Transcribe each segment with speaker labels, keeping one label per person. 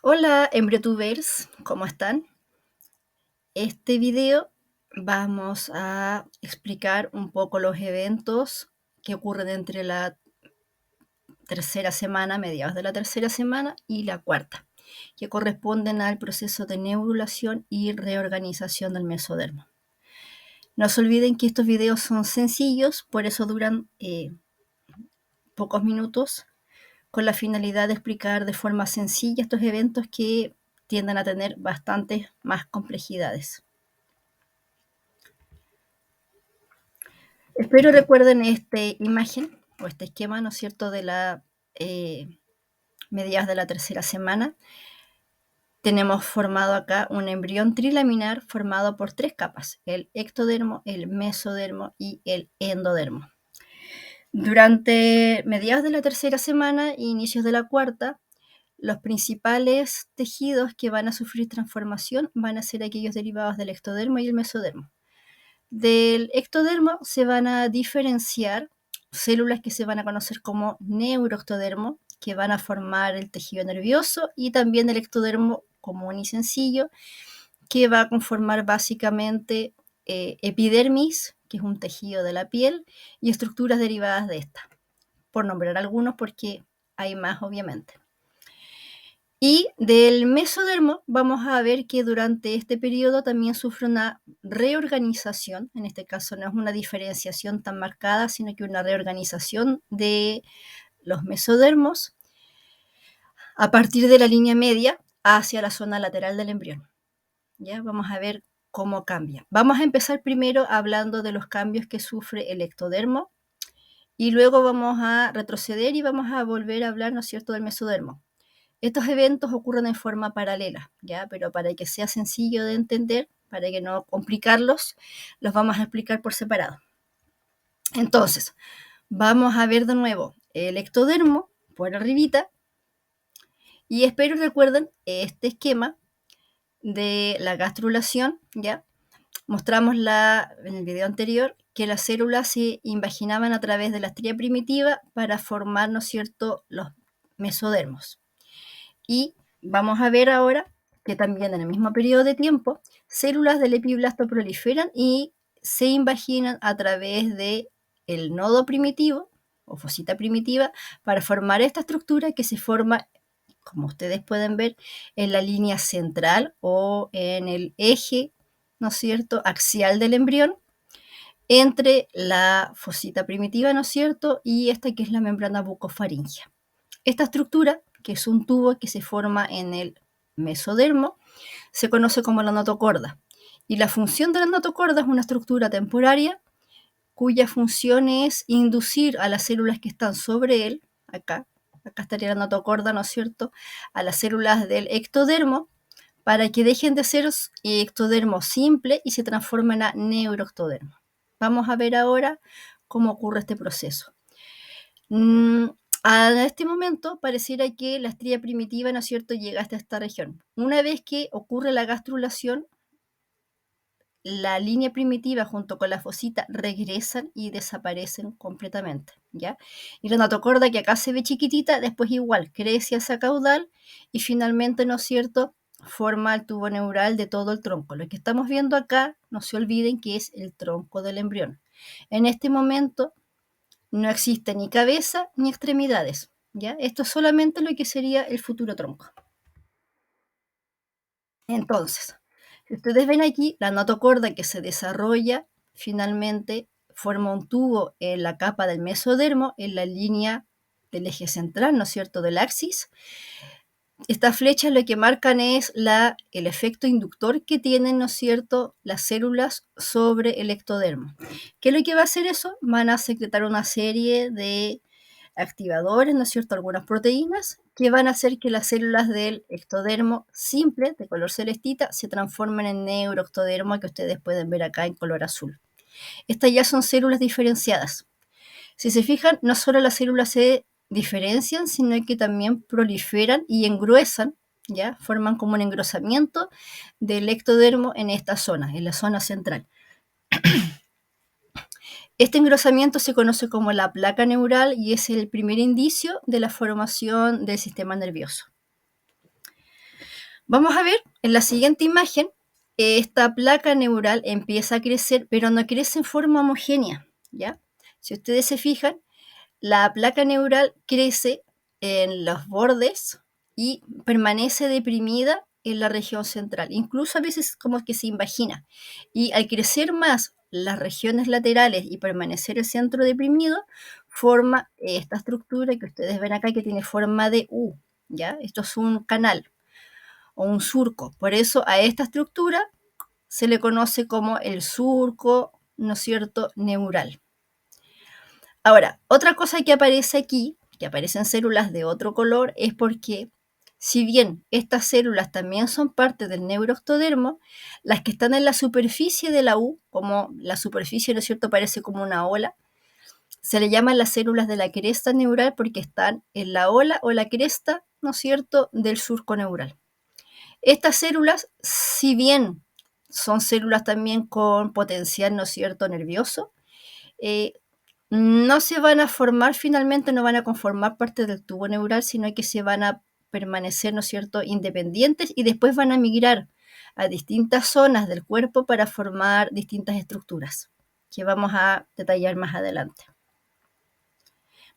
Speaker 1: Hola, embriotubers, ¿cómo están? Este video vamos a explicar un poco los eventos que ocurren entre la tercera semana, mediados de la tercera semana y la cuarta, que corresponden al proceso de neurulación y reorganización del mesodermo. No se olviden que estos videos son sencillos, por eso duran pocos minutos, con la finalidad de explicar de forma sencilla estos eventos que tienden a tener bastantes más complejidades. Espero recuerden esta imagen o este esquema, ¿no es cierto?, de la mediados de la tercera semana. Tenemos formado acá un embrión trilaminar formado por 3 capas, el ectodermo, el mesodermo y el endodermo. Durante mediados de la tercera semana e inicios de la cuarta, los principales tejidos que van a sufrir transformación van a ser aquellos derivados del ectodermo y el mesodermo. Del ectodermo se van a diferenciar células que se van a conocer como neuroectodermo, que van a formar el tejido nervioso, y también el ectodermo común y sencillo, que va a conformar básicamente epidermis, que es un tejido de la piel, y estructuras derivadas de esta, por nombrar algunos porque hay más obviamente. Y del mesodermo vamos a ver que durante este periodo también sufre una reorganización, en este caso no es una diferenciación tan marcada, sino que una reorganización de los mesodermos a partir de la línea media hacia la zona lateral del embrión. ¿Ya? Vamos a ver cómo cambia. Vamos a empezar primero hablando de los cambios que sufre el ectodermo y luego vamos a retroceder y vamos a volver a hablar, ¿no es cierto?, del mesodermo. Estos eventos ocurren en forma paralela, ¿ya? Pero para que sea sencillo de entender, para que no complicarlos, los vamos a explicar por separado. Entonces, vamos a ver de nuevo el ectodermo por arribita y espero recuerden este esquema de la gastrulación, ¿ya? Mostramos en el video anterior que las células se invaginaban a través de la estría primitiva para formar, ¿no es cierto?, los mesodermos. Y vamos a ver ahora que también en el mismo periodo de tiempo, células del epiblasto proliferan y se invaginan a través del nodo primitivo o fosita primitiva para formar esta estructura que se forma, como ustedes pueden ver, en la línea central o en el eje, ¿no es cierto?, axial del embrión, entre la fosita primitiva, ¿no es cierto?, y esta que es la membrana bucofaringea. Esta estructura, que es un tubo que se forma en el mesodermo, se conoce como la notocorda. Y la función de la notocorda es una estructura temporaria cuya función es inducir a las células que están sobre él, acá estaría la notocorda, ¿no es cierto?, a las células del ectodermo para que dejen de ser ectodermo simple y se transformen a neuroectodermo. Vamos a ver ahora cómo ocurre este proceso. A este momento pareciera que la estría primitiva, ¿no es cierto?, llega hasta esta región. Una vez que ocurre la gastrulación, la línea primitiva junto con la fosita regresan y desaparecen completamente, ¿ya? Y la notocorda, que acá se ve chiquitita, después igual crece hacia caudal y finalmente, ¿no es cierto?, forma el tubo neural de todo el tronco. Lo que estamos viendo acá, no se olviden que es el tronco del embrión. En este momento no existe ni cabeza ni extremidades, ¿ya? Esto es solamente lo que sería el futuro tronco. Entonces, si ustedes ven aquí, la notocorda que se desarrolla finalmente forma un tubo en la capa del mesodermo, en la línea del eje central, ¿no es cierto?, del axis. Estas flechas lo que marcan es el efecto inductor que tienen, ¿no es cierto?, las células sobre el ectodermo. ¿Qué es lo que va a hacer eso? Van a secretar una serie de activadores, ¿no es cierto?, algunas proteínas que van a hacer que las células del ectodermo simple, de color celestita, se transformen en neuroectodermo, que ustedes pueden ver acá en color azul. Estas ya son células diferenciadas. Si se fijan, no solo las células se diferencian, sino que también proliferan y engruesan, ¿ya? Forman como un engrosamiento del ectodermo en esta zona, en la zona central. Este engrosamiento se conoce como la placa neural y es el primer indicio de la formación del sistema nervioso. Vamos a ver en la siguiente imagen, esta placa neural empieza a crecer, pero no crece en forma homogénea, ¿ya? Si ustedes se fijan, la placa neural crece en los bordes y permanece deprimida en la región central. Incluso a veces como que se invagina. Y al crecer más las regiones laterales y permanecer el centro deprimido, forma esta estructura que ustedes ven acá que tiene forma de U, ¿ya? Esto es un canal o un surco. Por eso a esta estructura se le conoce como el surco, ¿no es cierto?, neural. Ahora, otra cosa que aparece aquí, que aparecen células de otro color, es porque si bien estas células también son parte del neuroectodermo, las que están en la superficie de la U, como la superficie, ¿no es cierto?, parece como una ola, se le llaman las células de la cresta neural porque están en la ola o la cresta, ¿no es cierto?, del surco neural. Estas células, si bien son células también con potencial, ¿no es cierto?, nervioso, no se van a formar finalmente, no van a conformar parte del tubo neural, sino que se van a permanecer, ¿no es cierto?, independientes y después van a migrar a distintas zonas del cuerpo para formar distintas estructuras, que vamos a detallar más adelante.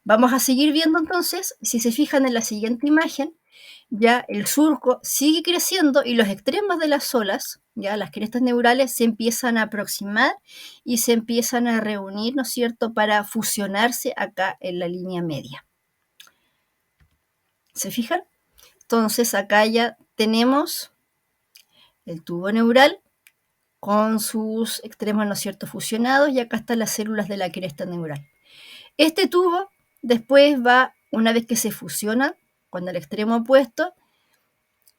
Speaker 1: Vamos a seguir viendo entonces, si se fijan en la siguiente imagen, ya el surco sigue creciendo y los extremos de las olas, ya las crestas neurales, se empiezan a aproximar y se empiezan a reunir, ¿no es cierto?, para fusionarse acá en la línea media. ¿Se fijan? Entonces acá ya tenemos el tubo neural con sus extremos, ¿no es cierto?, fusionados, y acá están las células de la cresta neural. Este tubo después va, una vez que se fusiona con el extremo opuesto,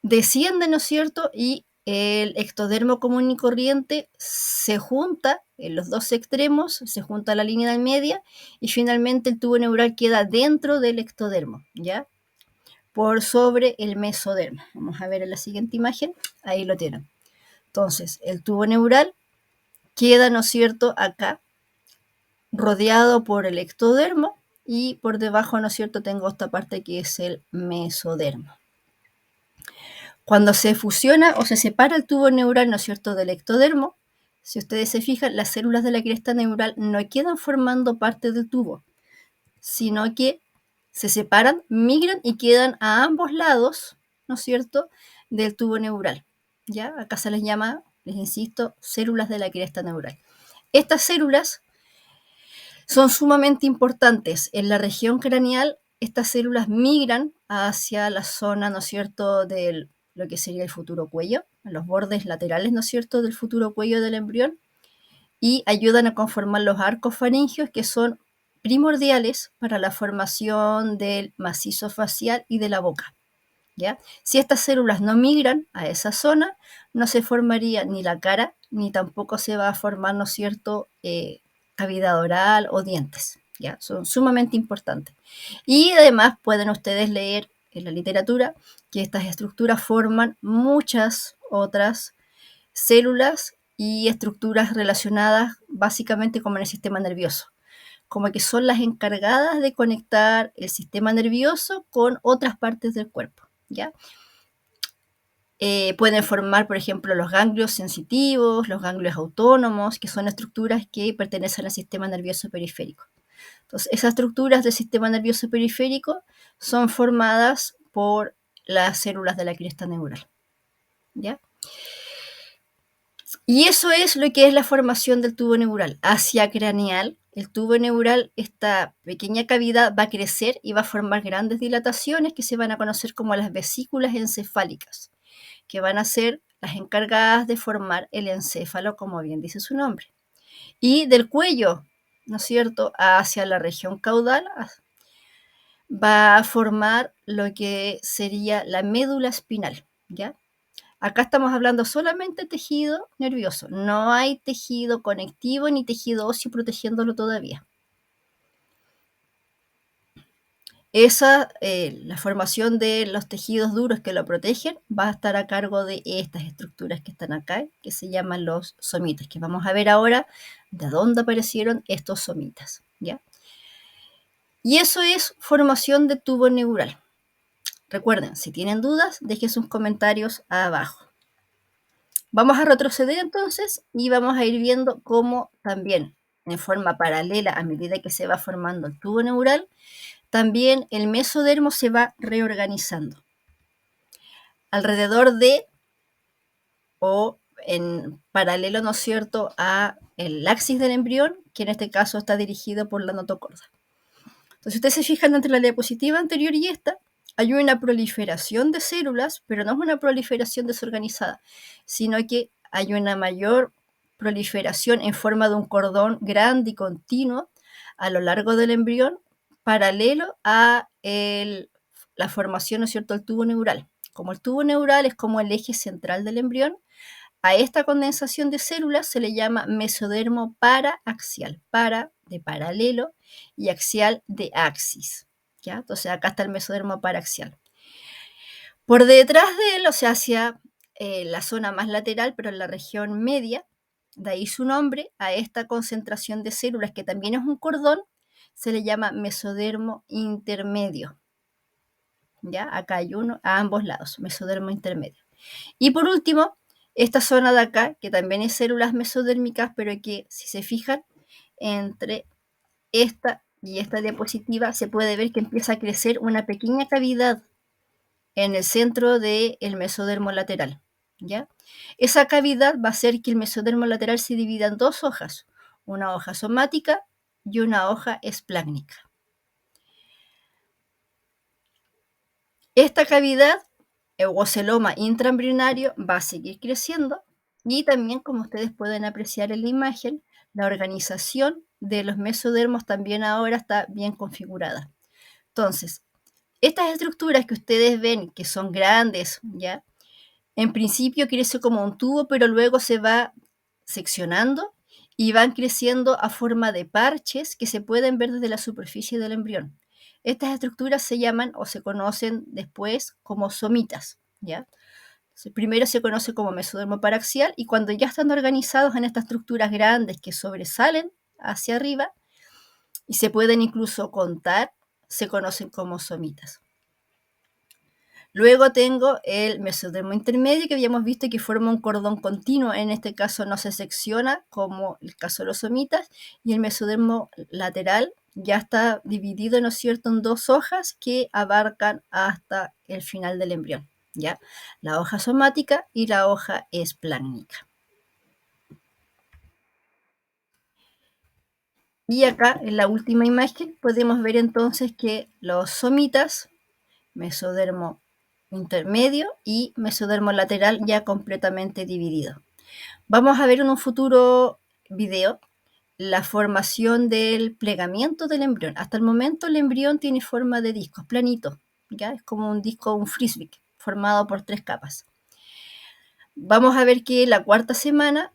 Speaker 1: desciende, ¿no es cierto?, y el ectodermo común y corriente se junta en los dos extremos, se junta la línea media y finalmente el tubo neural queda dentro del ectodermo, ¿ya?, por sobre el mesodermo. Vamos a ver en la siguiente imagen, ahí lo tienen. Entonces, el tubo neural queda, ¿no es cierto?, acá, rodeado por el ectodermo, y por debajo, ¿no es cierto?, tengo esta parte que es el mesodermo. Cuando se fusiona o se separa el tubo neural, ¿no es cierto?, del ectodermo, si ustedes se fijan, las células de la cresta neural no quedan formando parte del tubo, sino que se separan, migran y quedan a ambos lados, ¿no es cierto?, del tubo neural. ¿Ya? Acá se les llama, les insisto, células de la cresta neural. Estas células son sumamente importantes. En la región craneal, estas células migran hacia la zona, ¿no es cierto?, de lo que sería el futuro cuello, en los bordes laterales, ¿no es cierto?, del futuro cuello del embrión, y ayudan a conformar los arcos faringios, que son primordiales para la formación del macizo facial y de la boca, ¿ya? Si estas células no migran a esa zona, no se formaría ni la cara, ni tampoco se va a formar, ¿no es cierto?, cavidad oral o dientes, ¿ya? Son sumamente importantes. Y además pueden ustedes leer en la literatura que estas estructuras forman muchas otras células y estructuras relacionadas básicamente como en el sistema nervioso, como que son las encargadas de conectar el sistema nervioso con otras partes del cuerpo, ¿ya? Pueden formar, por ejemplo, los ganglios sensitivos, los ganglios autónomos, que son estructuras que pertenecen al sistema nervioso periférico. Entonces, esas estructuras del sistema nervioso periférico son formadas por las células de la cresta neural, ¿ya? Y eso es lo que es la formación del tubo neural. Hacia craneal, el tubo neural, esta pequeña cavidad, va a crecer y va a formar grandes dilataciones que se van a conocer como las vesículas encefálicas, que van a ser las encargadas de formar el encéfalo, como bien dice su nombre. Y del cuello, ¿no es cierto?, hacia la región caudal, va a formar lo que sería la médula espinal, ¿ya? Acá estamos hablando solamente de tejido nervioso, no hay tejido conectivo ni tejido óseo protegiéndolo todavía. La formación de los tejidos duros que lo protegen va a estar a cargo de estas estructuras que están acá, que se llaman los somitas, que vamos a ver ahora de dónde aparecieron estos somitas, ¿ya? Y eso es formación de tubo neural. Recuerden, si tienen dudas, dejen sus comentarios abajo. Vamos a retroceder entonces y vamos a ir viendo cómo también en forma paralela a medida que se va formando el tubo neural, también el mesodermo se va reorganizando. Alrededor de o en paralelo, ¿no es cierto?, a el axis del embrión, que en este caso está dirigido por la notocorda. Entonces, si ustedes se fijan entre la diapositiva anterior y esta, hay una proliferación de células, pero no es una proliferación desorganizada, sino que hay una mayor proliferación en forma de un cordón grande y continuo a lo largo del embrión, paralelo a la formación, ¿no es cierto?, del tubo neural. Como el tubo neural es como el eje central del embrión, a esta condensación de células se le llama mesodermo paraaxial, para de paralelo y axial de axis. ¿Ya? Entonces acá está el mesodermo paraaxial. Por detrás de él, o sea, hacia la zona más lateral, pero en la región media, de ahí su nombre, a esta concentración de células, que también es un cordón, se le llama mesodermo intermedio. ¿Ya? Acá hay uno a ambos lados, mesodermo intermedio. Y por último, esta zona de acá, que también es células mesodérmicas, pero que si se fijan, entre esta y esta diapositiva se puede ver que empieza a crecer una pequeña cavidad en el centro del mesodermo lateral. ¿Ya? Esa cavidad va a hacer que el mesodermo lateral se divida en dos hojas, una hoja somática y una hoja esplácnica. Esta cavidad o celoma intraembrionario va a seguir creciendo y también, como ustedes pueden apreciar en la imagen, la organización de los mesodermos también ahora está bien configurada. Entonces, estas estructuras que ustedes ven que son grandes, ¿ya? En principio crece como un tubo, pero luego se va seccionando y van creciendo a forma de parches que se pueden ver desde la superficie del embrión. Estas estructuras se llaman o se conocen después como somitas, ¿ya? Entonces, primero se conoce como mesodermo paraxial y cuando ya están organizados en estas estructuras grandes que sobresalen hacia arriba y se pueden incluso contar, se conocen como somitas. Luego tengo el mesodermo intermedio que habíamos visto que forma un cordón continuo, en este caso no se secciona como el caso de los somitas, y el mesodermo lateral ya está dividido, ¿no es cierto?, en dos hojas que abarcan hasta el final del embrión, ¿ya? La hoja somática y la hoja esplácnica. Y acá en la última imagen podemos ver entonces que los somitas, mesodermo intermedio y mesodermo lateral ya completamente dividido. Vamos a ver en un futuro video la formación del plegamiento del embrión. Hasta el momento el embrión tiene forma de disco, es planito, ¿ya? Es como un disco, un frisbee, formado por 3 capas. Vamos a ver que la cuarta semana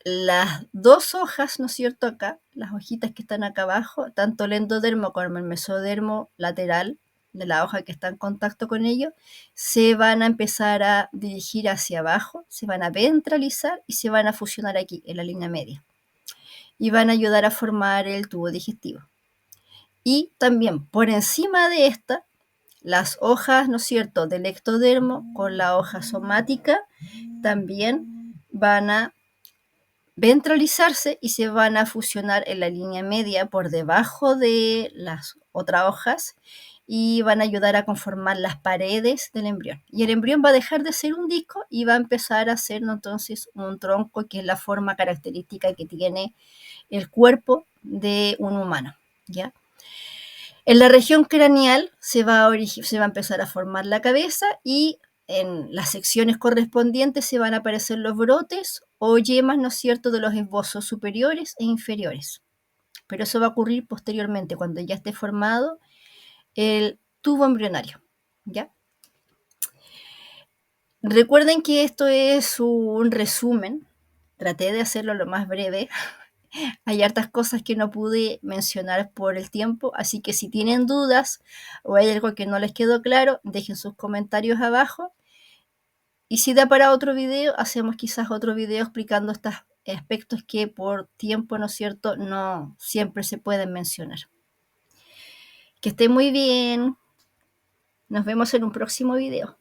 Speaker 1: las dos hojas, ¿no es cierto? Acá, las hojitas que están acá abajo, tanto el endodermo como el mesodermo lateral de la hoja que está en contacto con ello, se van a empezar a dirigir hacia abajo, se van a ventralizar y se van a fusionar aquí, en la línea media. Y van a ayudar a formar el tubo digestivo. Y también por encima de esta, las hojas, ¿no es cierto?, del ectodermo con la hoja somática también van a ventralizarse y se van a fusionar en la línea media por debajo de las otras hojas y van a ayudar a conformar las paredes del embrión. Y el embrión va a dejar de ser un disco y va a empezar a ser, ¿no?, entonces un tronco, que es la forma característica que tiene el cuerpo de un humano, ¿ya? En la región craneal se va a empezar a formar la cabeza y en las secciones correspondientes se van a aparecer los brotes o yemas, ¿no es cierto?, de los esbozos superiores e inferiores. Pero eso va a ocurrir posteriormente, cuando ya esté formado el tubo embrionario, ¿ya? Recuerden que esto es un resumen. Traté de hacerlo lo más breve. Hay hartas cosas que no pude mencionar por el tiempo, así que si tienen dudas o hay algo que no les quedó claro, dejen sus comentarios abajo. Y si da para otro video, hacemos quizás otro video explicando estos aspectos que por tiempo, ¿no es cierto?, no siempre se pueden mencionar. Que estén muy bien. Nos vemos en un próximo video.